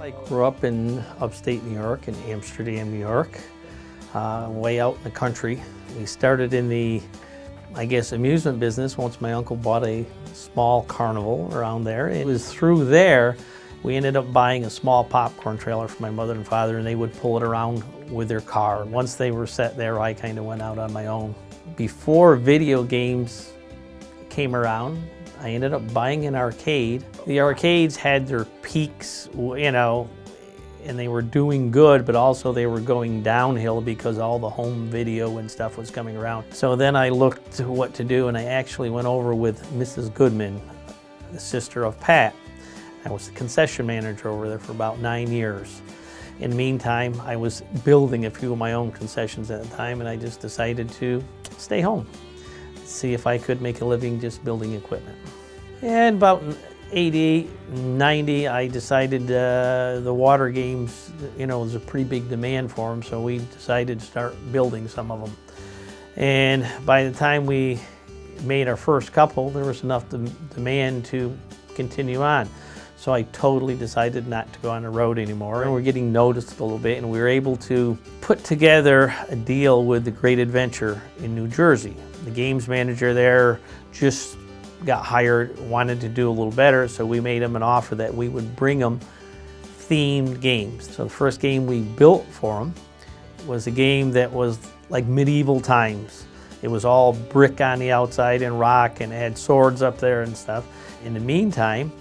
I grew up in upstate New York, in Amsterdam, New York, way out in the country. We started in the, amusement business once my uncle bought a small carnival around there. It was through there we ended up buying a small popcorn trailer for my mother and father, and they would pull it around with their car. Once they were set there, I kind of went out on my own. Before video games came around, I ended up buying an arcade. The arcades had their peaks, and they were doing good, but also they were going downhill because all the home video and stuff was coming around. So then I looked to what to do, and I actually went over with Mrs. Goodman, the sister of Pat. I was the concession manager over there for about 9 years. In the meantime, I was building a few of my own concessions at the time, and I just decided to stay home, see if I could make a living just building equipment. And about 88, 90, I decided the water games, was a pretty big demand for them, so we decided to start building some of them. And by the time we made our first couple, there was enough demand to continue on. So I totally decided not to go on the road anymore. And we're getting noticed a little bit, and we were able to put together a deal with the Great Adventure in New Jersey. The games manager there just got hired, wanted to do a little better, so we made him an offer that we would bring him themed games. So the first game we built for him was a game that was like medieval times. It was all brick on the outside and rock, and it had swords up there and stuff. In the meantime,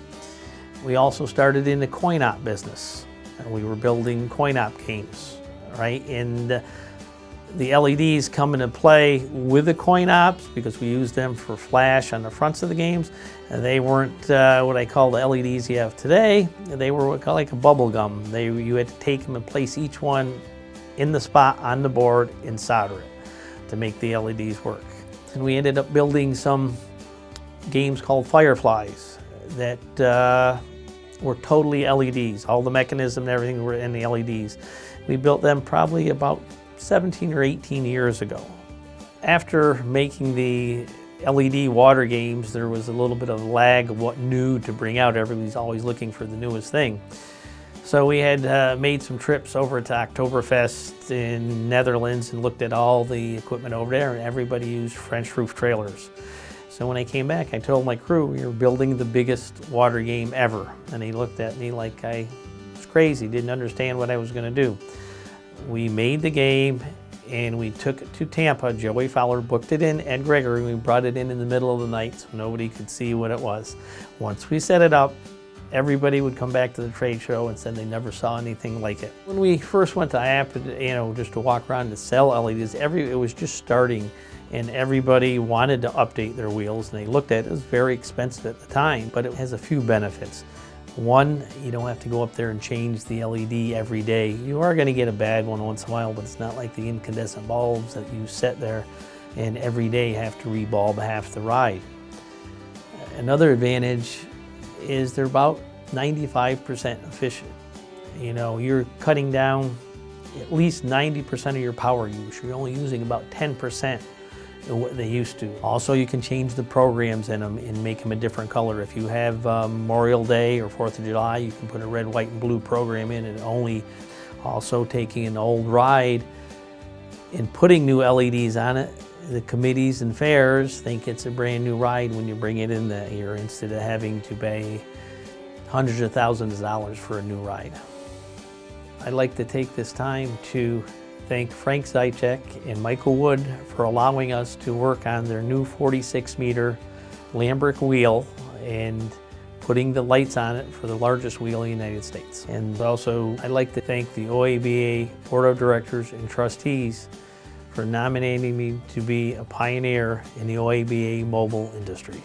we also started in the coin-op business. We were building coin-op games, right? And the LEDs come into play with the coin-ops because we used them for flash on the fronts of the games. And they weren't what I call the LEDs you have today. They were like a bubble gum. You had to take them and place each one in the spot on the board and solder it to make the LEDs work. And we ended up building some games called Fireflies that were totally LEDs. All the mechanism and everything were in the LEDs. We built them probably about 17 or 18 years ago. After making the LED water games, there was a little bit of lag of what new to bring out. Everybody's always looking for the newest thing. So we had made some trips over to Oktoberfest in Netherlands and looked at all the equipment over there, and everybody used French roof trailers. So when I came back, I told my crew we were building the biggest water game ever. And they looked at me like I was crazy, didn't understand what I was going to do. We made the game and we took it to Tampa. Joey Fowler booked it in, Ed Gregory, and we brought it in the middle of the night so nobody could see what it was. Once we set it up, everybody would come back to the trade show and said they never saw anything like it. When we first went to OABA, just to walk around to sell LEDs, it was just starting. And everybody wanted to update their wheels, and they looked at it. It was very expensive at the time, but it has a few benefits. One, you don't have to go up there and change the LED every day. You are going to get a bad one once in a while, but it's not like the incandescent bulbs that you set there and every day have to rebulb half the ride. Another advantage is they're about 95% efficient. You're cutting down at least 90% of your power use. You're only using about 10% of what they used to. Also, you can change the programs in them and make them a different color. If you have Memorial Day or 4th of July, you can put a red, white, and blue program in, and only also taking an old ride and putting new LEDs on it. The committees and fairs think it's a brand new ride when you bring it in that year instead of having to pay hundreds of thousands of dollars for a new ride. I'd like to take this time to thank Frank Zychek and Michael Wood for allowing us to work on their new 46-meter Lambrick wheel and putting the lights on it for the largest wheel in the United States. And also, I'd like to thank the OABA Board of Directors and Trustees for nominating me to be a pioneer in the OABA mobile industry.